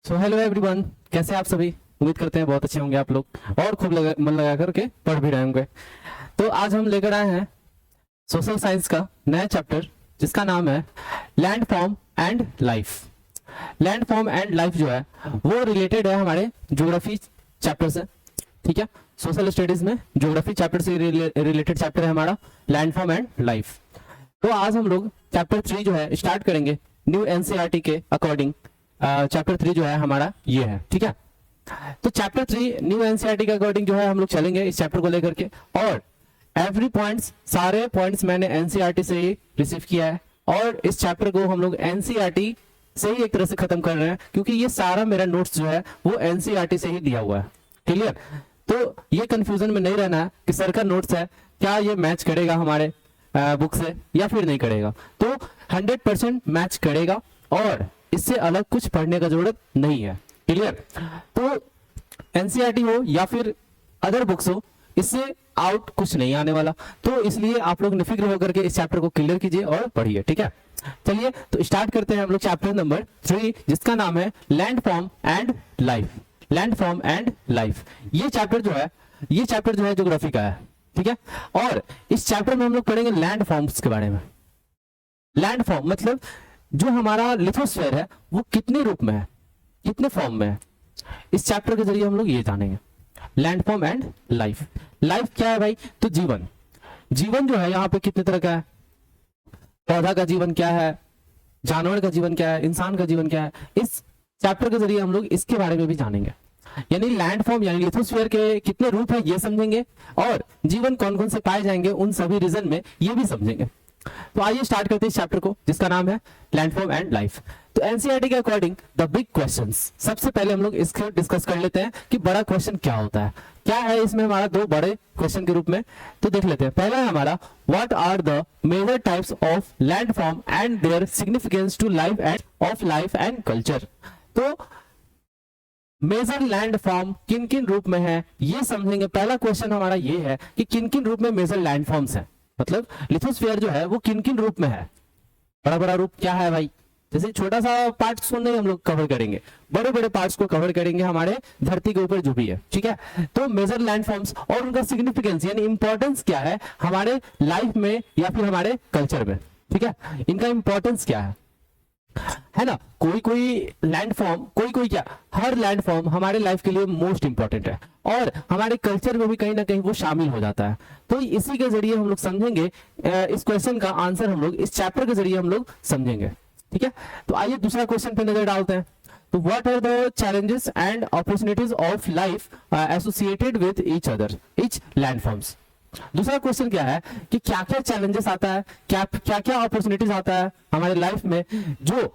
So hello everyone, कैसे हैं आप सभी। उम्मीद करते हैं बहुत अच्छे होंगे आप लोग और खूब मन लगा करके पढ़ भी रहे होंगे। तो आज हम लेकर आए हैं सोशल साइंस का नया चैप्टर जिसका नाम है land form and life. Land form and life जो है वो रिलेटेड है हमारे ज्योग्राफी चैप्टर से। ठीक है, सोशल स्टडीज में ज्योग्राफी चैप्टर से रिलेटेड चैप्टर है हमारा लैंड फॉर्म एंड लाइफ। तो आज हम लोग चैप्टर 3 जो है स्टार्ट करेंगे न्यू एनसीईआरटी के अकॉर्डिंग। चैप्टर 3 जो है हमारा ये है। ठीक है, तो चैप्टर 3 न्यू एनसीईआरटी के अकॉर्डिंग जो है हम लोग चलेंगे इस चैप्टर को लेकर के। और एवरी पॉइंट्स, सारे पॉइंट्स मैंने एनसीईआरटी से ही रिसीव किया है और इस चैप्टर को हम लोग एनसीईआरटी से ही एक तरह से खत्म कर रहे हैं क्योंकि ये सारा मेरा नोट्स जो है वो एनसीईआरटी से ही दिया हुआ है। क्लियर? तो ये कंफ्यूजन में नहीं रहना है कि सर का नोट्स है क्या ये मैच करेगा हमारे बुक से या फिर नहीं करेगा। तो 100% मैच करेगा और इससे अलग कुछ पढ़ने का जरूरत नहीं है। क्लियर? तो एनसीईआरटी हो या फिर अदर बुक्स हो, इससे आउट कुछ नहीं आने वाला। तो इसलिए आप लोग निफिक्र होकर के इस चैप्टर को क्लियर कीजिए और पढ़िए। ठीक है, चलिए तो स्टार्ट करते हैं हम लोग चैप्टर नंबर 3 जिसका नाम है land form and life. Land form and life ये चैप्टर जो है ज्योग्राफी का है। ठीक है, और इस चैप्टर में हम लोग पढ़ेंगे लैंड फॉर्म्स के बारे में। लैंड फॉर्म मतलब जो हमारा लिथोस्फीयर है वो कितने रूप में है, कितने फॉर्म में है, इस चैप्टर के जरिए हम लोग ये जानेंगे। Land form and life. Life क्या है भाई? तो जीवन। जीवन जो है यहाँ पे कितने तरह का है, पौधा का जीवन क्या है, जानवर का जीवन क्या है, इंसान का जीवन क्या है, इस चैप्टर के जरिए हम लोग इसके बारे में भी जानेंगे। यानी लैंड फॉर्म यानी लिथोस्फीयर के कितने रूप है ये समझेंगे और जीवन कौन कौन से पाए जाएंगे उन सभी रीजन में ये भी समझेंगे। तो आइए स्टार्ट करते हैं इस चैप्टर को जिसका नाम है लैंड फॉर्म एंड लाइफ। तो एनसीईआरटी के अकॉर्डिंग द बिग क्वेश्चंस, सबसे पहले हम लोग इसको डिस्कस कर लेते हैं कि बड़ा क्वेश्चन क्या होता है, क्या है इसमें हमारा दो बड़े क्वेश्चन के रूप में। तो देख लेते हैं। पहला है हमारा what are the major types of land form and their significance to life and culture. तो मेजर लैंड फॉर्म किन किन रूप में है ये समझेंगे। पहला क्वेश्चन हमारा ये है कि किन किन रूप में मेजर लैंड फॉर्म्स है, मतलब लिथोस्फीयर जो है वो किन किन रूप में है। बड़ा बड़ा रूप क्या है भाई? जैसे छोटा सा पार्ट को नहीं हम लोग कवर करेंगे, बड़े बड़े पार्ट्स को कवर करेंगे हमारे धरती के ऊपर जो भी है। ठीक है, तो मेजर लैंड फॉर्म्स और उनका सिग्निफिकेंस यानी इंपॉर्टेंस क्या है हमारे लाइफ में या फिर हमारे कल्चर में। ठीक है, इनका इंपॉर्टेंस क्या है ना। कोई कोई लैंड फॉर्म, कोई क्या, हर लैंड फॉर्म हमारे लाइफ के लिए मोस्ट इंपॉर्टेंट है और हमारे कल्चर में भी कहीं ना कहीं वो शामिल हो जाता है। तो इसी के जरिए हम लोग समझेंगे, इस क्वेश्चन का आंसर हम लोग इस चैप्टर के जरिए हम लोग समझेंगे। ठीक है, तो आइए दूसरा क्वेश्चन पे नजर डालते हैं। तो what are the challenges and opportunities of life associated with each land forms. दूसरा क्वेश्चन क्या है कि क्या क्या चैलेंजेस आता है, क्या क्या अपॉर्चुनिटीज आता है हमारे लाइफ में जो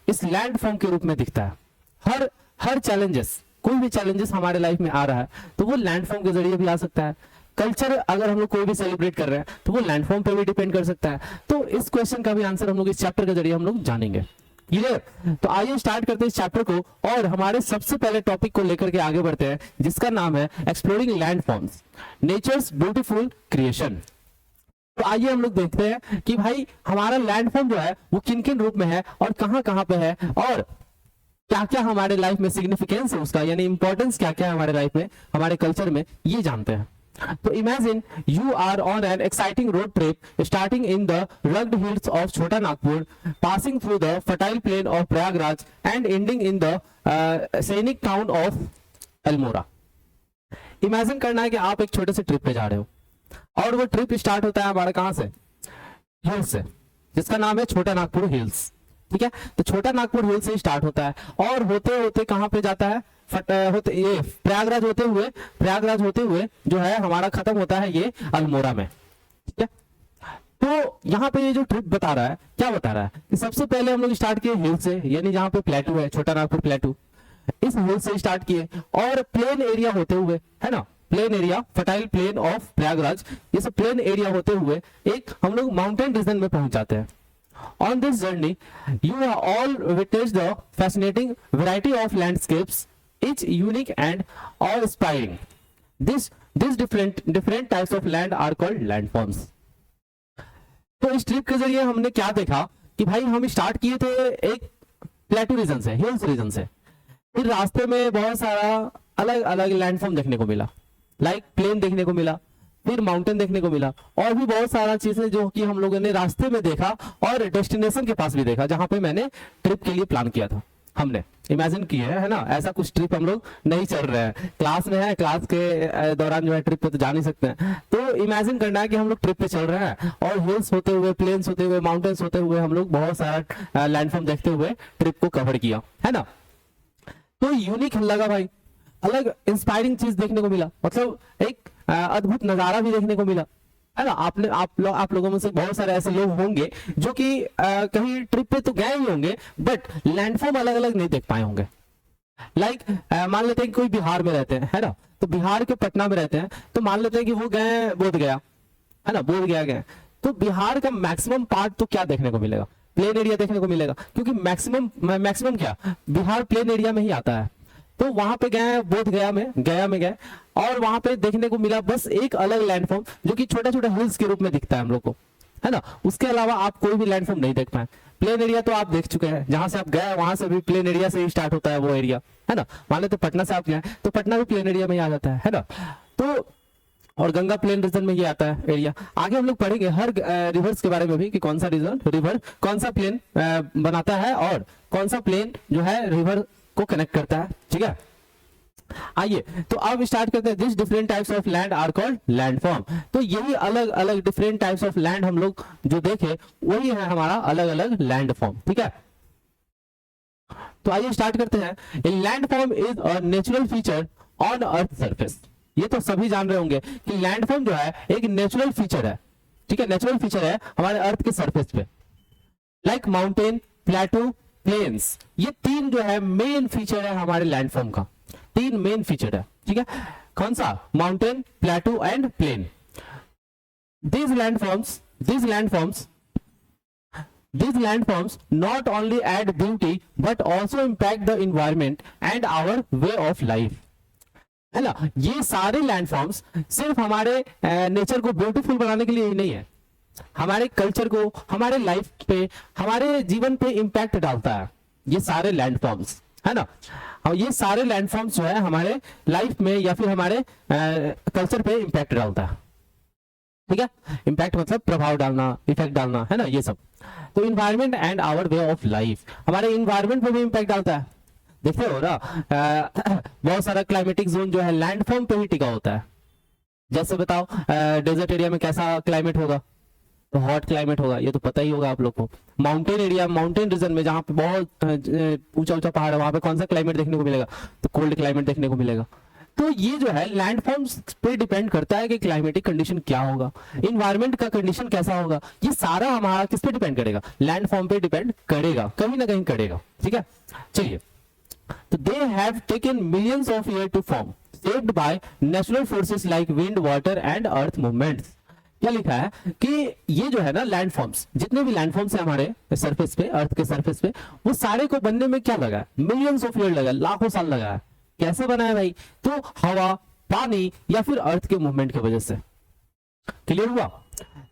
इस लैंड फॉर्म के रूप में दिखता है। हर चैलेंजेस, कोई भी चैलेंजेस हमारे लाइफ में आ रहा है तो वो लैंड फॉर्म के जरिए भी आ सकता है। कल्चर अगर हम लोग कोई भी सेलिब्रेट कर रहे हैं तो वो लैंड फॉर्म पे भी डिपेंड कर सकता है। तो इस क्वेश्चन का भी आंसर हम लोग इस चैप्टर के जरिए हम लोग जानेंगे। क्लियर? तो आइए स्टार्ट करते हैं इस चैप्टर को और हमारे सबसे पहले टॉपिक को लेकर के आगे बढ़ते हैं जिसका नाम है exploring land forms, nature's beautiful creation. तो आइए हम लोग देखते हैं कि भाई हमारा लैंड फॉर्म जो है वो किन किन रूप में है और कहां कहां पे है और क्या क्या हमारे लाइफ में सिग्निफिकेंस है उसका, यानी इंपॉर्टेंस क्या क्या है हमारे लाइफ में, हमारे कल्चर में, ये जानते हैं। तो imagine you are on an exciting road trip starting in the rugged hills of Chota Nagpur, passing through the fertile plain of Prayagraj and ending in the scenic town of Almora. Imagine करना है कि आप एक छोटे से ट्रिप पे जा रहे हो और वो ट्रिप स्टार्ट होता है हमारा कहां से, हिल्स से, जिसका नाम है छोटा नागपुर हिल्स। ठीक है, तो छोटा नागपुर हिल से स्टार्ट होता है और होते होते कहां पे जाता है, ये प्रयागराज होते हुए जो है हमारा खत्म होता है ये अल्मोड़ा में। ठीक है, तो यहाँ पे ये जो ट्रिप बता रहा है, क्या बता रहा है कि सबसे पहले हम लोग स्टार्ट किए हिल से, यानी जहां पे प्लेटू है, छोटा नागपुर प्लेटू, इस हिल से स्टार्ट किए और प्लेन एरिया होते हुए, है ना, plain area, fertile plain of Prayagraj, ये सब प्लेन एरिया होते हुए एक हम लोग माउंटेन रीजन में पहुंच जाते हैं। On this journey, you have all witnessed the fascinating variety of landscapes, each unique and awe-inspiring. These different types of land are called landforms. तो इस ट्रिप के जरिए हमने क्या देखा कि भाई हम स्टार्ट किए थे एक प्लेटू रीजन से, हिल्स रीजन से, फिर रास्ते में बहुत सारा अलग अलग लैंडफॉर्म देखने को मिला, लाइक प्लेन देखने को मिला, फिर माउंटेन देखने को मिला, और भी बहुत सारा चीजें जो कि हम लोगों ने रास्ते में देखा और डेस्टिनेशन के पास भी देखा, जहां पे मैंने ट्रिप के लिए प्लान किया था। हमने इमेजिन किया है ना, ऐसा कुछ ट्रिप हम लोग नहीं चल रहे हैं, क्लास में है, क्लास के दौरान जो है ट्रिप पे तो जा नहीं सकते हैं, तो इमेजिन करना है कि हम लोग ट्रिप पे चल रहे हैं और हिल्स होते हुए, प्लेन्स होते हुए, माउंटेन्स होते हुए हम लोग बहुत सारा लैंडफॉर्म देखते हुए ट्रिप को कवर किया, है ना। तो यूनिक लगा भाई, अलग इंस्पायरिंग चीज देखने को मिला, मतलब एक अद्भुत नजारा भी देखने को मिला, है ना। आप लोगों में से बहुत सारे ऐसे लोग होंगे जो कि कहीं ट्रिप पे तो गए ही होंगे, बट लैंडफॉर्म अलग अलग नहीं देख पाए होंगे। लाइक मान लेते हैं कि कोई बिहार में रहते हैं, है ना, तो बिहार के पटना में रहते हैं, तो मान लेते हैं कि वो गए बोध गया, है ना, बोध गया गए, तो बिहार का मैक्सिमम पार्ट तो क्या देखने को मिलेगा, प्लेन एरिया देखने को मिलेगा, क्योंकि मैक्सिमम क्या बिहार प्लेन एरिया में ही आता है। तो वहां पे गए बोध गया में गए, और वहां पे देखने को मिला बस एक अलग लैंडफॉर्म जो कि छोटे छोटे हिल्स के रूप में दिखता है हम लोग को, है ना। उसके अलावा आप कोई भी लैंडफॉर्म नहीं देख पाए। प्लेन एरिया तो आप देख चुके हैं, जहां से आप गए वहां से भी प्लेन एरिया से ही स्टार्ट होता है वो एरिया, है ना। मान लेते पटना से आप गए तो पटना भी प्लेन एरिया में ही आ जाता है ना। तो और गंगा प्लेन रीजन में ये आता है एरिया। आगे हम लोग पढ़ेंगे हर रिवर्स के बारे में भी कि कौन सा रिवर कौन सा प्लेन बनाता है और कौन सा प्लेन जो है रिवर को कनेक्ट करता है, ठीक है। आइए तो अब स्टार्ट करते हैं। This different types of land are called landform. तो यही अलग अलग डिफरेंट टाइप्स ऑफ लैंड हम लोग जो देखे वही है हमारा अलग अलग लैंडफॉर्म, ठीक है। तो आइए स्टार्ट करते हैं। A landform is a natural feature on earth surface. ये तो सभी जान रहे होंगे कि लैंडफॉर्म जो है एक नेचुरल फीचर है, ठीक है, नेचुरल फीचर है हमारे अर्थ के सरफेस पे। लाइक माउंटेन, प्लेटो, प्लेन्स, ये तीन जो है मेन फीचर है हमारे लैंडफॉर्म का, तीन मेन फीचर है, ठीक है। कौन सा? Mountain, plateau and plain. These landforms not only add beauty but also impact the environment and our way of life, है ना। ये सारे लैंडफॉर्म्स सिर्फ हमारे नेचर को ब्यूटीफुल बनाने के लिए ही नहीं है, हमारे कल्चर को, हमारे लाइफ पे, हमारे जीवन पे इंपैक्ट डालता है ये सारे लैंडफॉर्म्स, है ना। और ये सारे लैंडफॉर्म्स जो है हमारे लाइफ में या फिर हमारे कल्चर पे इंपैक्ट डालता है, ठीक है। इंपैक्ट मतलब प्रभाव डालना, इफेक्ट डालना, है ना, ये सब। तो environment and our way of life, हमारे इन्वायरमेंट पे भी इंपैक्ट डालता है। देखते हो ना बहुत सारा क्लाइमेटिक जोन जो है लैंडफॉर्म पे ही टिका होता है। जैसे बताओ डेजर्ट एरिया में कैसा क्लाइमेट होगा, तो हॉट क्लाइमेट होगा, ये तो पता ही होगा आप लोग को। माउंटेन एरिया, माउंटेन रीजन में जहां पे बहुत ऊंचा ऊंचा पहाड़ है वहां पे कौन सा क्लाइमेट देखने को मिलेगा, तो कोल्ड क्लाइमेट देखने को मिलेगा। तो ये जो है लैंडफॉर्म्स पे डिपेंड करता है कि क्लाइमेटिक कंडीशन क्या होगा, इन्वायरमेंट का कंडीशन कैसा होगा, ये सारा हमारा किस पे डिपेंड करेगा, लैंडफॉर्म पे डिपेंड करेगा, कहीं ना कहीं करेगा, ठीक है। चलिए, तो they have taken millions of year to form, shaped by natural forces like wind, water and earth movements. क्या लिखा है कि ये जो है ना लैंडफॉर्म्स, जितने भी लैंडफॉर्म्स है हमारे सरफेस पे, अर्थ के सरफेस पे, वो सारे को बनने में क्या लगा है, मिलियंस ऑफ ईयर लगा, लाखों साल लगा है। कैसे बना है भाई, तो हवा, पानी या फिर अर्थ के मूवमेंट की वजह से। क्लियर हुआ।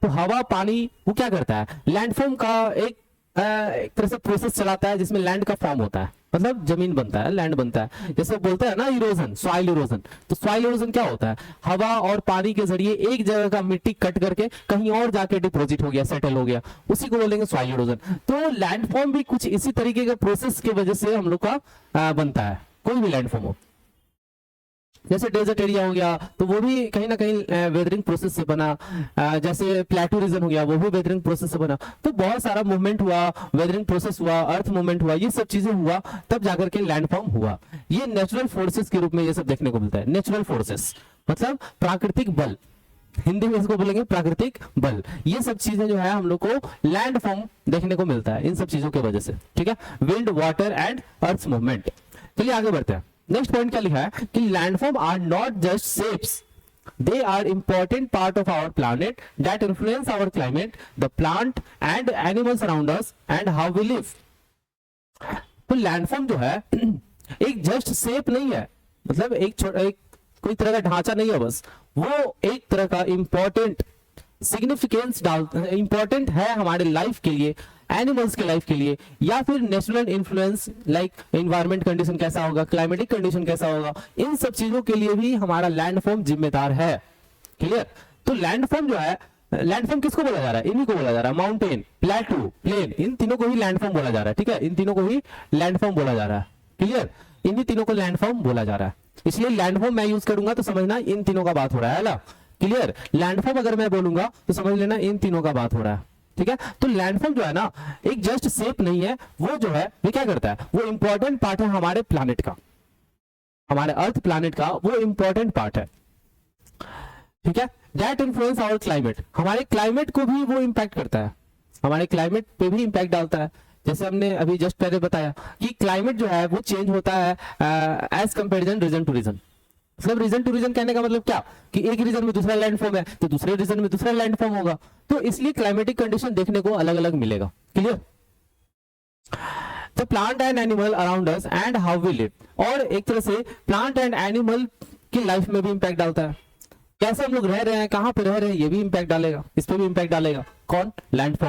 तो हवा, पानी वो क्या करता है, लैंडफॉर्म का एक तरह से प्रोसेस चलाता है जिसमें लैंड का फॉर्म होता है, मतलब जमीन बनता है, लैंड बनता है। जैसे बोलते हैं ना इरोजन, सॉइल इरोजन, तो सॉइल इरोजन क्या होता है, हवा और पानी के जरिए एक जगह का मिट्टी कट करके कहीं और जाके डिपोजिट हो गया, सेटल हो गया, उसी को बोलेंगे सॉइल इरोजन। तो लैंडफॉर्म भी कुछ इसी तरीके के प्रोसेस की वजह से हम लोग का बनता है, कोई भी लैंडफॉर्म हो। जैसे डेजर्ट एरिया हो गया तो वो भी कहीं ना कहीं वेदरिंग प्रोसेस से बना, जैसे प्लेटो रीजन हो गया वो भी वेदरिंग प्रोसेस से बना। तो बहुत सारा मूवमेंट हुआ, वेदरिंग प्रोसेस हुआ, अर्थ मूवमेंट हुआ, ये सब चीजें हुआ तब जाकर के लैंडफॉर्म हुआ। ये नेचुरल फोर्सेस के रूप में ये सब देखने को मिलता है। नेचुरल फोर्सेस मतलब प्राकृतिक बल, हिंदी में इसको बोलेंगे प्राकृतिक बल। ये सब चीजें जो है हम लोग को लैंडफॉर्म देखने को मिलता है इन सब चीजों की वजह से, ठीक है। Wind, water and earth movement. चलिए आगे बढ़ते हैं। नेक्स्ट पॉइंट क्या लिखा है कि landform are not just shapes, they are important part of our planet that influence our climate, the plant and animals around us and how we live। तो landform जो है एक जस्ट शेप नहीं है, मतलब एक कोई तरह का ढांचा नहीं है, बस वो एक तरह का इंपॉर्टेंट सिग्निफिकेंस इंपॉर्टेंट है हमारे लाइफ के लिए, एनिमल्स के लाइफ के लिए, या फिर natural influence like environment condition कैसा होगा, क्लाइमेटिक कंडीशन कैसा होगा, इन सब चीजों के लिए भी हमारा लैंडफॉर्म जिम्मेदार है। क्लियर? तो लैंडफॉर्म जो है, लैंडफॉर्म किसको बोला जा रहा है? इन्हीं को बोला जा रहा है, माउंटेन, प्लेटू, प्लेन, इन तीनों को ही लैंडफॉर्म बोला जा रहा है। ठीक है, इन तीनों को ही लैंडफॉर्म बोला जा रहा है। क्लियर? इन्हीं तीनों को लैंडफॉर्म बोला जा रहा है, इसलिए लैंडफॉर्म मैं यूज करूंगा तो समझना इन तीनों का बात हो रहा है ना। क्लियर? लैंडफॉर्म अगर मैं बोलूंगा तो समझ लेना इन तीनों का बात हो रहा है। ठीक है, तो लैंडफॉर्म जो है ना एक जस्ट शेप नहीं है, वो जो है वो क्या करता है, वो इंपॉर्टेंट पार्ट है हमारे प्लैनेट का, हमारे अर्थ प्लैनेट का वो इंपॉर्टेंट पार्ट है। ठीक है, दैट इन्फ्लुएंस आवर क्लाइमेट, हमारे क्लाइमेट को भी वो इंपैक्ट करता है, हमारे क्लाइमेट पे भी इंपैक्ट डालता है। जैसे हमने अभी जस्ट पहले बताया कि क्लाइमेट जो है वो चेंज होता है as comparison region to region. मतलब रीजन टू रीजन कहने का मतलब क्या कि एक रीजन में दूसरा लैंडफॉर्म है तो दूसरे रीजन में दूसरा लैंडफॉर्म होगा, तो इसलिए क्लाइमेटिक कंडीशन देखने को अलग अलग मिलेगा। Clear? The plant and animal around us and how we live, और एक तरह से प्लांट एंड एनिमल की लाइफ में भी इंपैक्ट डालता है, कैसे हम लोग रह रहे हैं, कहां पे रह रहे हैं, ये भी इंपैक्ट डालेगा, इस पे भी इंपैक्ट डालेगा। कौन? लैंडफॉर्म।